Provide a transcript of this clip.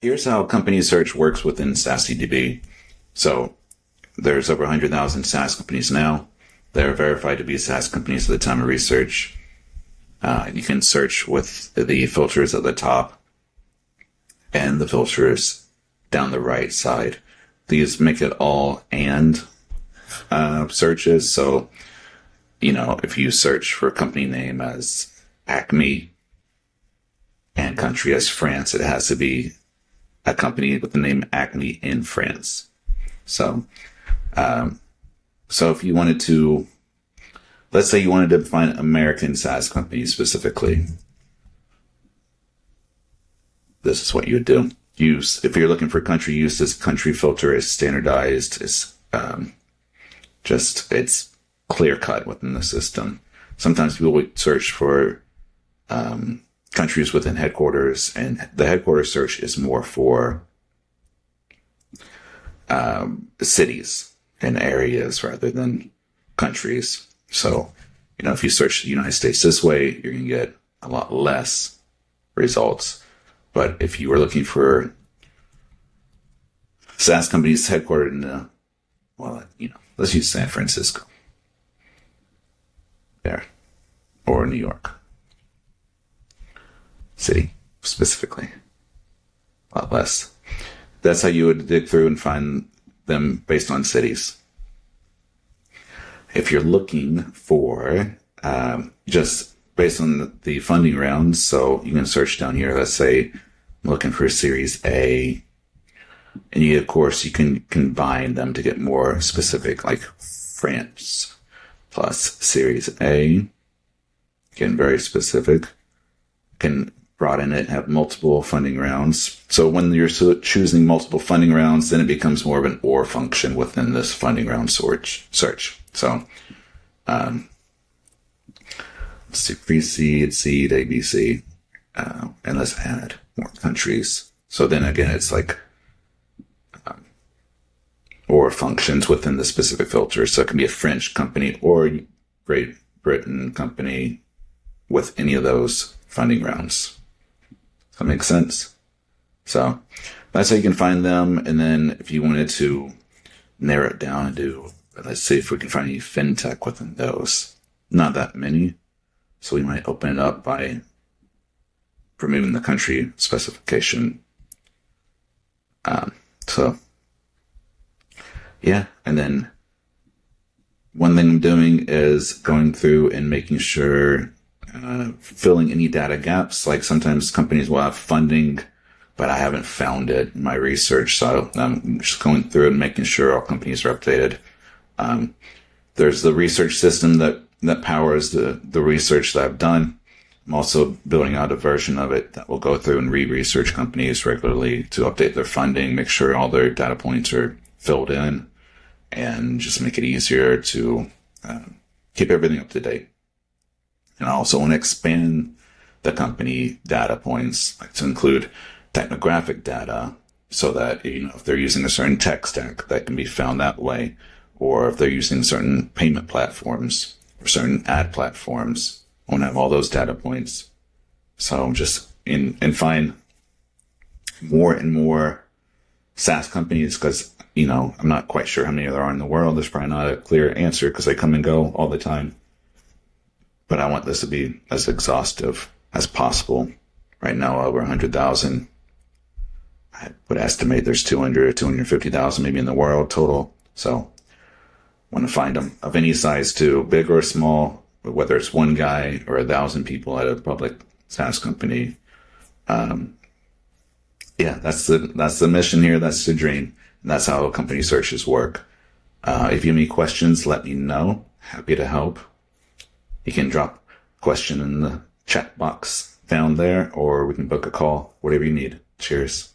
Here's how company search works within saasyDB. So there's over 100,000 SaaS companies now. They're verified to be SaaS companies at the time of research. You can search with the filters at the top and the filters down the right side. These make it all and searches. So, if you search for a company name as Acme and country as France, it has to be a company with the name Acme in France. So if you wanted to, let's say you wanted to find American SaaS companies specifically, this is what you would do. If you're looking for country, use this country filter. Is standardized. It's it's clear cut within the system. Sometimes people would search for countries within headquarters, and the headquarters search is more for cities and areas rather than countries. So, if you search the United States this way, you're going to get a lot less results. But if you were looking for SaaS companies headquartered in let's use San Francisco there, or New York City specifically, a lot less. That's how you would dig through and find them based on cities. If you're looking for just based on the funding rounds, so you can search down here. Let's say I'm looking for Series A, and you can combine them to get more specific, like France plus Series A. Getting very specific. Can broaden it, have multiple funding rounds. So when you're choosing multiple funding rounds, then it becomes more of an OR function within this funding round search. So, let's do pre-seed, seed, ABC, and let's add more countries. So then again, it's like OR functions within the specific filter. So it can be a French company or Great Britain company with any of those funding rounds. Does that make sense? So that's how you can find them. And then if you wanted to narrow it down and do, let's see if we can find any fintech within those. Not that many. So we might open it up by removing the country specification. And then one thing I'm doing is going through and making sure filling any data gaps. Like sometimes companies will have funding, but I haven't found it in my research. So I'm just going through and making sure all companies are updated. There's the research system that powers the research that I've done. I'm also building out a version of it that will go through and re-research companies regularly to update their funding, make sure all their data points are filled in, and just make it easier to keep everything up to date. And I also want to expand the company data points, like to include technographic data, so that if they're using a certain tech stack, that can be found that way, or if they're using certain payment platforms or certain ad platforms, I want to have all those data points. So just and find more and more SaaS companies, because I'm not quite sure how many there are in the world. There's probably not a clear answer because they come and go all the time. But I want this to be as exhaustive as possible. Right now, over 100,000. I would estimate there's 200 or 250,000 maybe in the world total. So I want to find them of any size too, big or small, whether it's one guy or 1,000 people at a public SaaS company. That's the mission here. That's the dream. And that's how company searches work. If you have any questions, let me know. Happy to help. You can drop a question in the chat box down there, or we can book a call, whatever you need. Cheers.